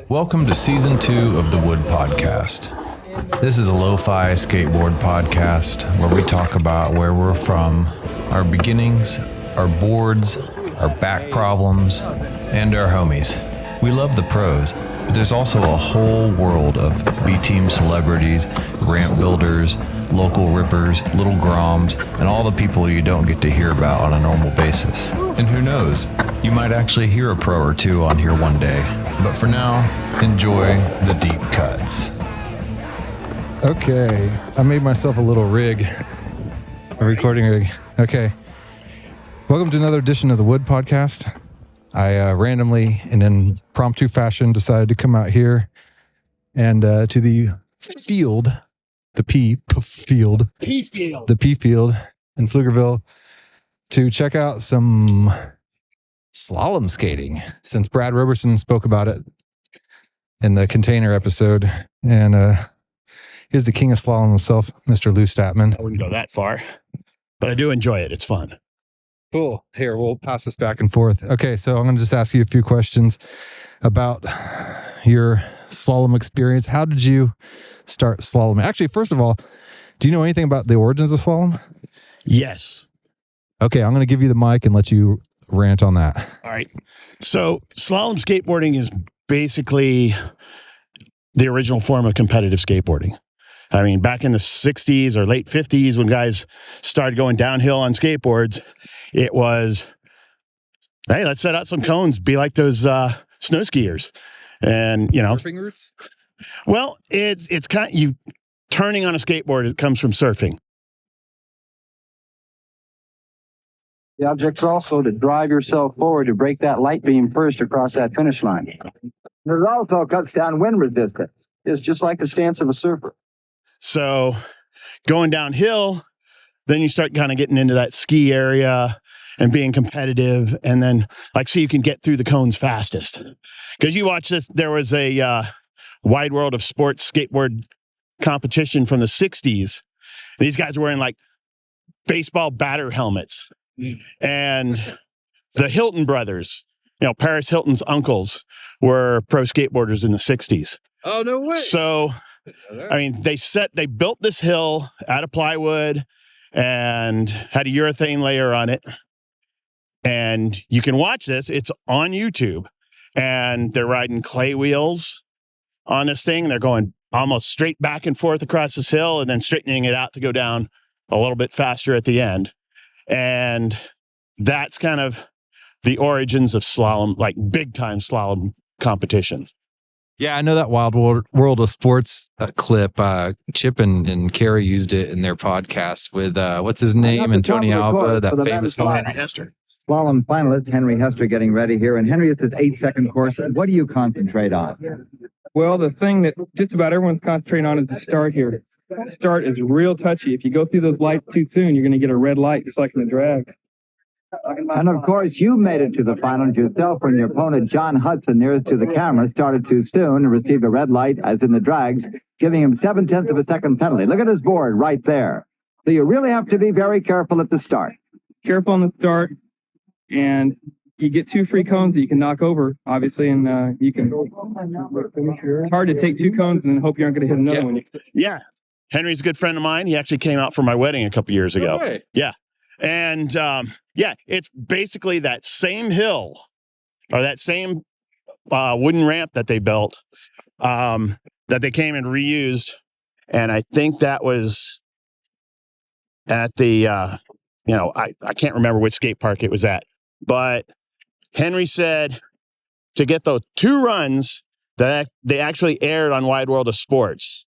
Welcome to Season 2 of the Wood Podcast. This is a lo-fi skateboard podcast where we talk about where we're from, our beginnings, our boards, our back problems, and our homies. We love the pros, but there's also a whole world of B-team celebrities, ramp builders, local rippers, little groms, and all the people you don't get to hear about on a normal basis. And who knows, you might actually hear a pro or two on here one day. But for now, enjoy the deep cuts. Okay, I made myself a little rig, a recording rig. Okay, welcome to another edition of the Wood Podcast. I randomly, in an impromptu fashion, decided to come out here and to the field, the P field in Pflugerville to check out some slalom skating, since Brad Roberson spoke about it in the container episode. And here's the king of slalom himself, Mr. Lou Statman. I wouldn't go that far, but I do enjoy it. It's fun. Cool. Here, we'll pass this back and forth. Okay, so I'm going to just ask you a few questions about your slalom experience. How did you start slalom? Actually, first of all, do you know anything about the origins of slalom? Yes. Okay, I'm going to give you the mic and let you rant on that. All right. So slalom skateboarding is basically the original form of competitive skateboarding. I mean, back in the 60s or late 50s, when guys started going downhill on skateboards, it was, hey, let's set out some cones, be like those snow skiers. And, you know, Surfing roots? Well, it's kind of, you turning on a skateboard, it comes from surfing. The object's also to drive yourself forward to break that light beam first across that finish line. It also cuts down wind resistance. It's just like the stance of a surfer. So going downhill, then you start kind of getting into that ski area and being competitive. And then like, so you can get through the cones fastest. Because you watch this, there was a Wide World of Sports skateboard competition from the 60s. These guys were wearing like baseball batter helmets. And the Hilton brothers, you know, Paris Hilton's uncles, were pro skateboarders in the 60s. Oh, no way. So, I mean, they built this hill out of plywood and had a urethane layer on it. And you can watch this. It's on YouTube. And they're riding clay wheels on this thing. They're going almost straight back and forth across this hill and then straightening it out to go down a little bit faster at the end. And that's kind of the origins of slalom, like big time slalom competitions. Yeah, I know that Wild World of Sports clip. Chip and Cory used it in their podcast with, what's his name, and Tony Alva, that famous Henry Hester. Slalom finalist Henry Hester getting ready here. And Henry, it's his 8-second course. What do you concentrate on? Well, the thing that just about everyone's concentrating on is the start here. The start is real touchy. If you go through those lights too soon, you're going to get a red light, just like in the drag. And of course, you made it to the finals yourself when your opponent, John Hudson, nearest to the camera, started too soon and received a red light, as in the drags, giving him 0.7 of a second penalty. Look at his board right there. So you really have to be very careful at the start. Careful on the start, and you get 2 free cones that you can knock over, obviously, and you can. It's hard to take 2 cones and then hope you aren't going to hit another one. Yeah. Henry's a good friend of mine. He actually came out for my wedding a couple years ago. No way. Yeah. And yeah, it's basically that same hill or that same wooden ramp that they built that they came and reused. And I think that was at the, I can't remember which skate park it was at. But Henry said to get those 2 runs that they actually aired on Wide World of Sports,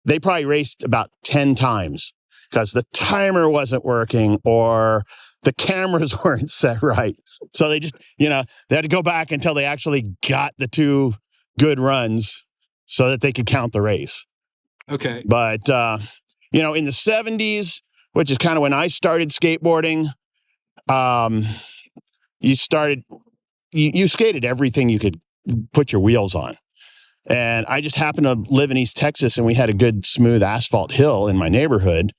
they probably raced about 10 times because the timer wasn't working or the cameras weren't set right. So they just, they had to go back until they actually got the 2 good runs so that they could count the race. Okay. But, in the 70s, which is kind of when I started skateboarding, you skated everything you could put your wheels on. And I just happened to live in East Texas, and we had a good smooth asphalt hill in my neighborhood.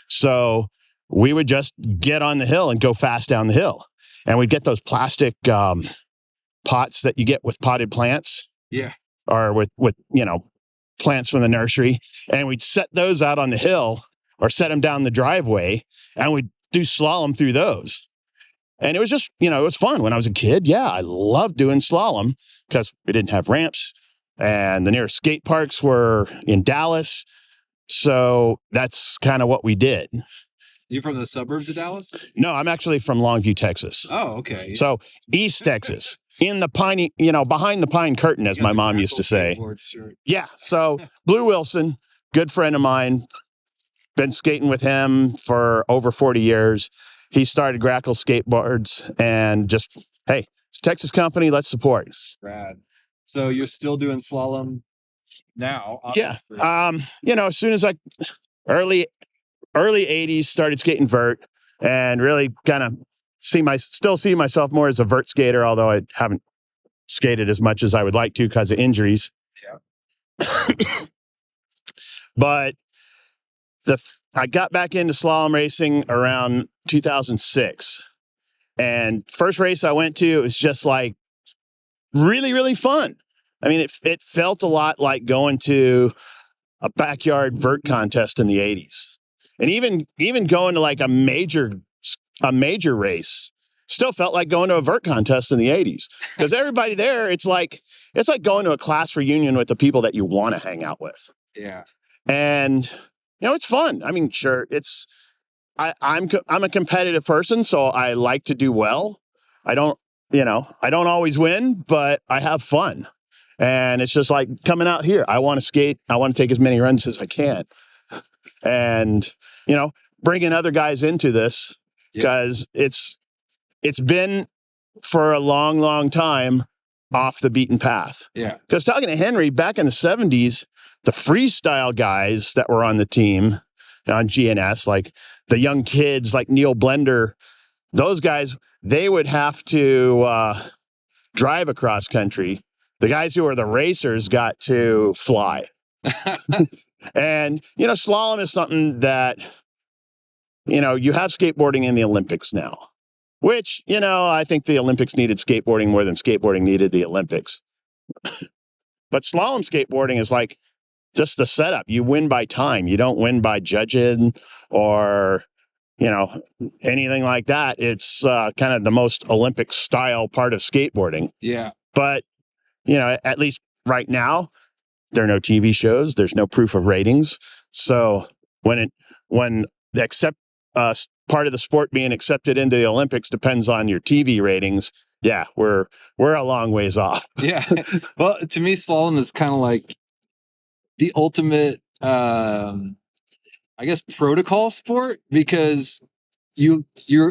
So we would just get on the hill and go fast down the hill. And we'd get those plastic pots that you get with potted plants. Yeah. or with plants from the nursery, and we'd set those out on the hill or set them down the driveway, and we'd do slalom through those. And it was just, it was fun when I was a kid. Yeah, I loved doing slalom because we didn't have ramps, and the nearest skate parks were in Dallas. So that's kind of what we did. You from the suburbs of Dallas? No, I'm actually from Longview, Texas. Oh, okay. So East Texas, in the piney, behind the pine curtain, as my mom used to say. Yeah. So Blue Wilson, good friend of mine, been skating with him for over 40 years. He started Grackle Skateboards, and just, hey, it's a Texas company, let's support. Rad. So you're still doing slalom now? Obviously. Yeah. As soon as I early 80s started skating vert, and really kind of still see myself more as a vert skater, although I haven't skated as much as I would like to because of injuries. Yeah. But I got back into slalom racing around 2006. And first race I went to, it was just like really, really fun. I mean, it felt a lot like going to a backyard vert contest in the 80s. And even going to like a major race still felt like going to a vert contest in the 80s. Because everybody there, it's like going to a class reunion with the people that you want to hang out with. Yeah. And it's fun. I mean, sure, I'm a competitive person, so I like to do well. I don't always win, but I have fun. And it's just like coming out here. I want to skate. I want to take as many runs as I can. And, bringing other guys into this, because it's been for a long, long time off the beaten path. Yeah. Because talking to Henry back in the 70s, the freestyle guys that were on the team on GNS, like the young kids like Neil Blender, those guys, they would have to drive across country. The guys who are the racers got to fly. And, slalom is something that, you have skateboarding in the Olympics now, which, I think the Olympics needed skateboarding more than skateboarding needed the Olympics. But slalom skateboarding is like just the setup. You win by time. You don't win by judging or, anything like that. It's kind of the most Olympic style part of skateboarding. Yeah. But, at least right now, there are no TV shows. There's no proof of ratings. So when the part of the sport being accepted into the Olympics depends on your TV ratings, yeah, we're a long ways off. Yeah. Well, to me, slalom is kind of like the ultimate, I guess, protocol sport, because you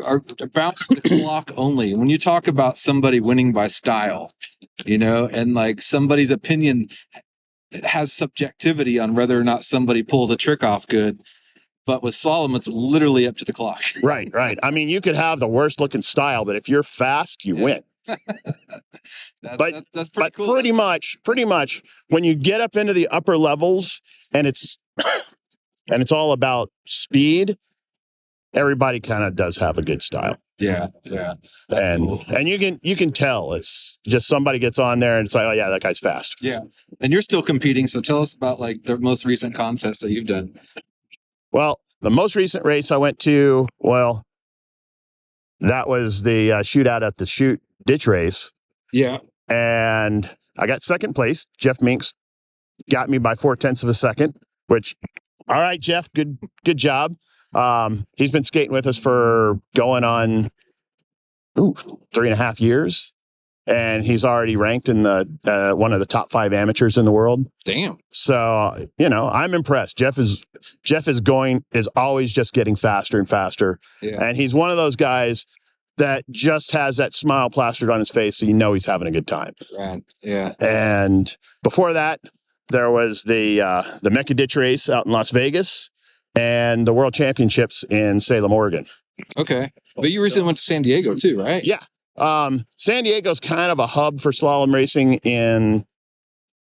are about the clock only. When you talk about somebody winning by style, and like somebody's opinion has subjectivity on whether or not somebody pulls a trick off good. But with slalom, it's literally up to the clock. Right. I mean, you could have the worst looking style, but if you're fast, you win. That's pretty cool. Pretty much, when you get up into the upper levels and it's all about speed, everybody kind of does have a good style. Yeah. That's cool. And you can tell it's just somebody gets on there and it's like, oh yeah, that guy's fast. Yeah. And you're still competing, so tell us about like the most recent contest that you've done. Well, the most recent race I went to, that was the shootout at the Chute ditch race. Yeah. And I got second place. Jeff Minks got me by 0.4 of a second, which, all right, Jeff, good job. He's been skating with us for going on 3.5 years. And he's already ranked in the one of the top 5 amateurs in the world. Damn. So, I'm impressed. Jeff is always just getting faster and faster. Yeah. And he's one of those guys that just has that smile plastered on his face, so he's having a good time. Right. Yeah. And before that, there was the Mecca Ditch race out in Las Vegas and the World Championships in Salem, Oregon. Okay. But you recently went to San Diego too, right? Yeah. San Diego's kind of a hub for slalom racing in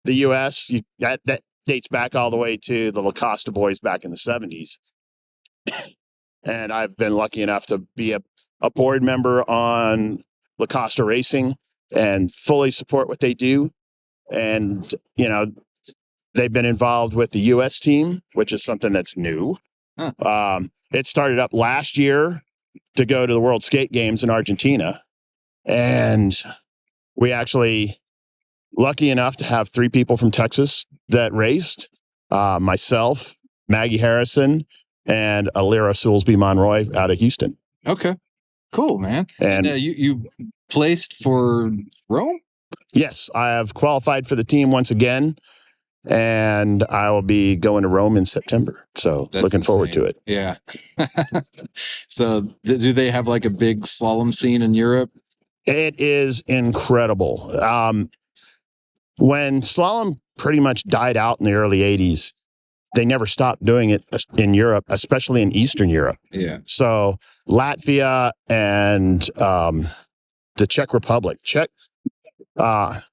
the U.S. That dates back all the way to the La Costa boys back in the 70s. And I've been lucky enough to be a board member on La Costa Racing and fully support what they do. And, they've been involved with the U.S. team, which is something that's new. Huh. It started up last year to go to the World Skate Games in Argentina. And we actually lucky enough to have 3 people from Texas that raced, myself, Maggie Harrison, and Alira Soulsby Monroy out of Houston. Okay. Cool, man. And you placed for Rome? yes, I have qualified for the team once again, and I will be going to Rome in September. So That's looking forward to it. Yeah. So do they have like a big slalom scene in Europe? It is incredible. When slalom pretty much died out in the early 80s, they never stopped doing it in Europe, especially in Eastern Europe. Yeah. So Latvia and the Czech Republic. Petr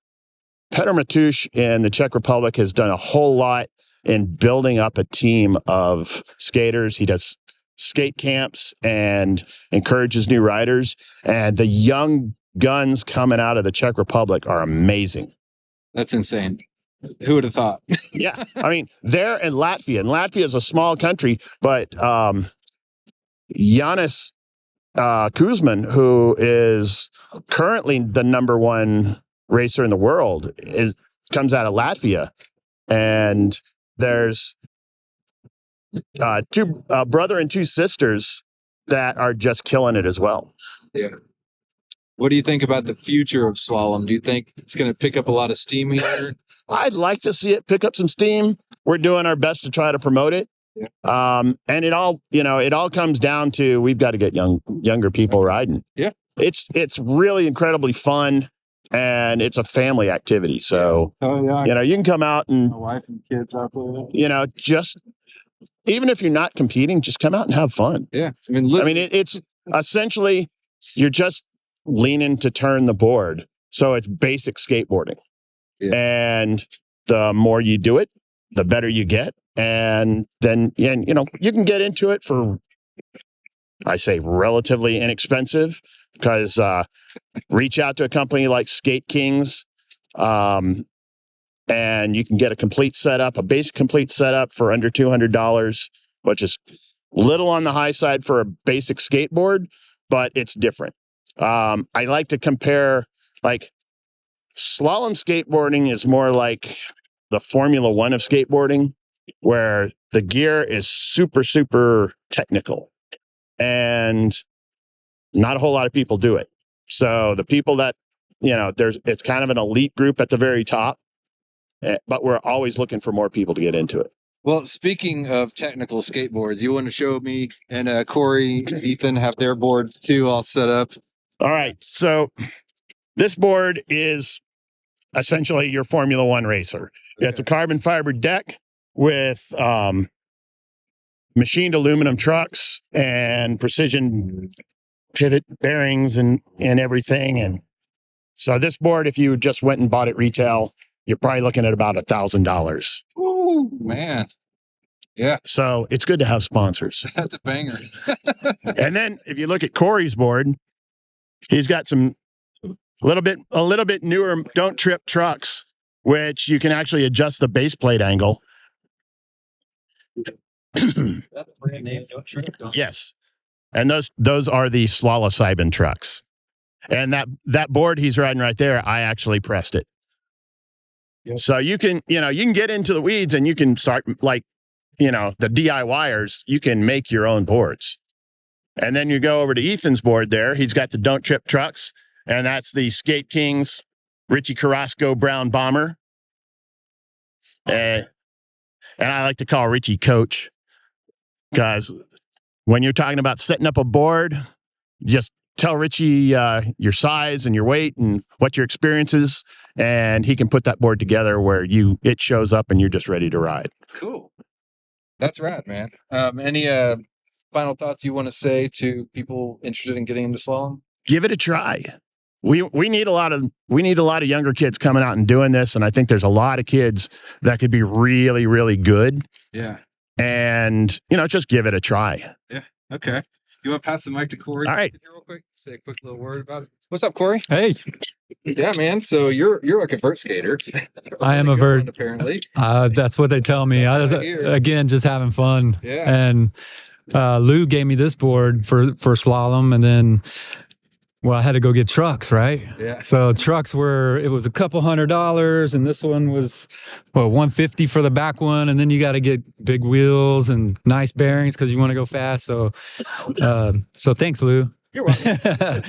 Matuš in the Czech Republic has done a whole lot in building up a team of skaters. He does skate camps and encourages new riders. And the young guns coming out of the Czech Republic are amazing. That's insane. Who would have thought? Yeah. I mean, they're in Latvia, and Latvia is a small country, but Janis Kuzman, who is currently the #1 racer in the world, comes out of Latvia. And there's 2 brother and 2 sisters that are just killing it as well. Yeah. What do you think about the future of slalom? Do you think it's going to pick up a lot of steam here? I'd like to see it pick up some steam. We're doing our best to try to promote it. Yeah. And it all comes down to we've got to get younger people riding. Yeah. It's really incredibly fun, and it's a family activity. So, you can come out and My wife and kids out there. just even if you're not competing, just come out and have fun. Yeah. It's essentially you're just leaning to turn the board. So it's basic skateboarding. Yeah. And the more you do it, the better you get. And then, you can get into it for, I say, relatively inexpensive, because reach out to a company like Skate Kings, and you can get a basic complete setup for under $200, which is little on the high side for a basic skateboard, but it's different. I like to compare, like, slalom skateboarding is more like the Formula One of skateboarding, where the gear is super, super technical, and not a whole lot of people do it. So the people that, it's kind of an elite group at the very top, but we're always looking for more people to get into it. Well, speaking of technical skateboards, you want to show me and Cory, Ethan have their boards too all set up. All right. So this board is essentially your Formula One racer. Okay. It's a carbon fiber deck with machined aluminum trucks and precision pivot bearings and everything. And so this board, if you just went and bought it retail, you're probably looking at about $1,000. Ooh, man. Yeah. So it's good to have sponsors. That's a banger. And then if you look at Cory's board, he's got some a little bit newer don't trip trucks, which you can actually adjust the base plate angle. That's the brand name, don't trip. Yes. And those are the Slalom trucks. And that board he's riding right there, I actually pressed it. Yep. So you can get into the weeds, and you can start, like, the DIYers, you can make your own boards. And then you go over to Ethan's board there. He's got the don't trip trucks, and that's the Skate Kings Richie Carrasco Brown Bomber. And I like to call Richie Coach, because when you're talking about setting up a board, just tell Richie your size and your weight and what your experience is, and he can put that board together where it shows up and you're just ready to ride. Cool. That's rad, man. Any final thoughts you want to say to people interested in getting into slalom? Give it a try. We need a lot of younger kids coming out and doing this, and I think there's a lot of kids that could be really, really good. Yeah. And just give it a try. Yeah. Okay. You want to pass the mic to Cory? All right. Here real quick. Say a quick little word about it. What's up, Cory? Hey, Yeah, man. So you're like a vert skater. I am a vert. Apparently. That's what they tell me. I was, Right here. again, just having fun. Yeah. And Lou gave me this board for slalom, and then, well, I had to go get trucks, right? Yeah. So trucks it was a couple $100, and this one was, well, $150 for the back one, and then you got to get big wheels and nice bearings because you want to go fast. So, so thanks, Lou. You're welcome.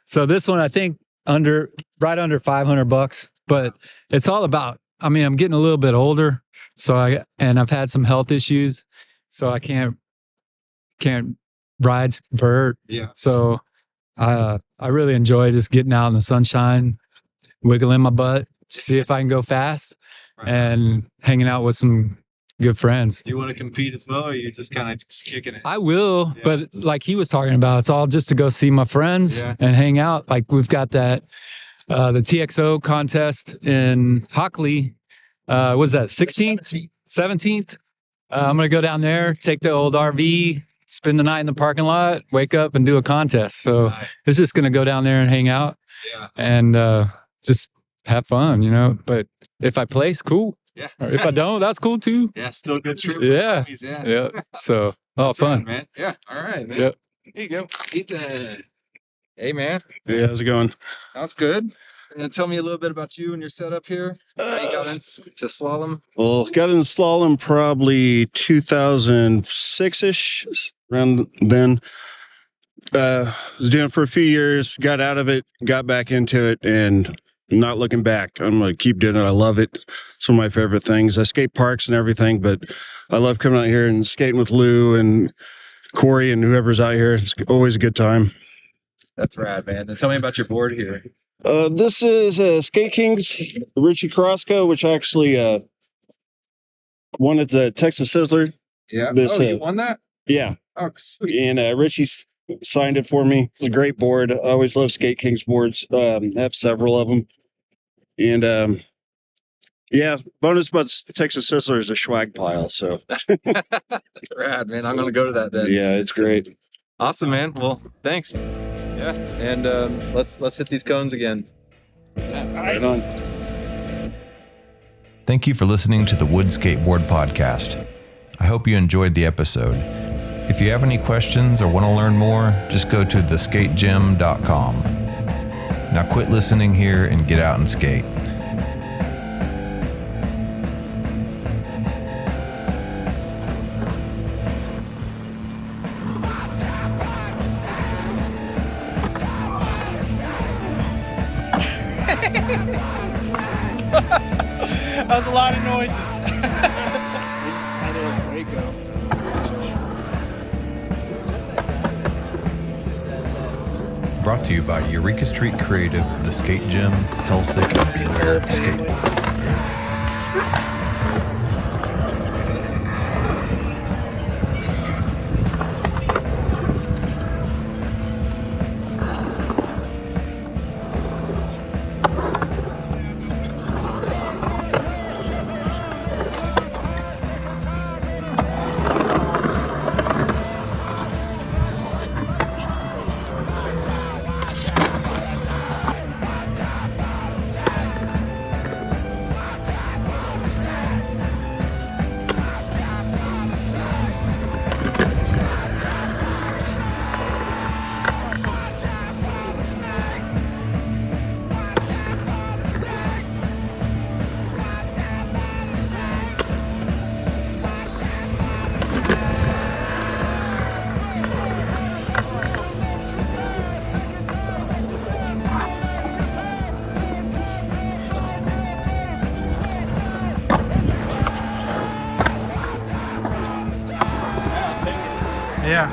So this one, I think right under $500, but it's all about, I mean, I'm getting a little bit older, and I've had some health issues, so I can't ride vert. Yeah. So I really enjoy just getting out in the sunshine, wiggling my butt, see if I can go fast, and hanging out with some good friends. Do you want to compete as well, or are you just kind of kicking it? I will, but like he was talking about, it's all just to go see my friends and hang out. Like we've got that, the TXO contest in Hockley. Was that 16th, 17th? I'm going to go down there, take the old RV, spend the night in the parking lot, wake up and do a contest. So it's just going to go down there and hang out and just have fun, you know. But if I place, cool. Yeah. Or if I don't, that's cool too. Yeah, still a good trip. Yeah. Yeah. So, fun. Right, man. Yeah. All right, man. Yep. Here you go. Ethan. Hey, man. Hey, how's it going? That's good. And tell me a little bit about you and your setup here. How you got into slalom? Well, got in slalom probably 2006-ish, around then. Was doing it for a few years, got out of it, got back into it, and not looking back. I'm going to keep doing it. I love it. It's one of my favorite things. I skate parks and everything, but I love coming out here and skating with Lou and Cory and whoever's out here. It's always a good time. That's rad, man. And tell me about your board here. This is Skate Kings, Richie Carrasco, which actually won at the Texas Sizzler. Yeah. You won that? Yeah. Oh, sweet. And Richie signed it for me. It's a great board. I always love Skate Kings boards. I have several of them. And yeah, bonus but Texas Sizzler is a swag pile. So rad, man. I'm gonna go to that then. Yeah, it's great. Awesome, man. Well, thanks. Yeah, and let's hit these cones again. Right on. Thank you for listening to the Wood Skateboard Podcast. I hope you enjoyed the episode. If you have any questions or want to learn more, just go to theskategym.com. Now quit listening here and get out and skate. That was a lot of noises. Brought to you by Eureka Street Creative, The Skate Gym, Hellsick, and Beware Skateboards. Yeah.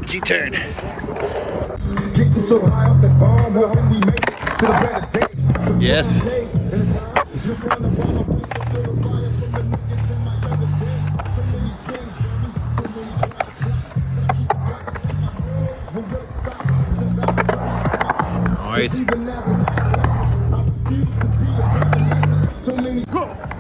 G-turn. Yes. Nice. Go.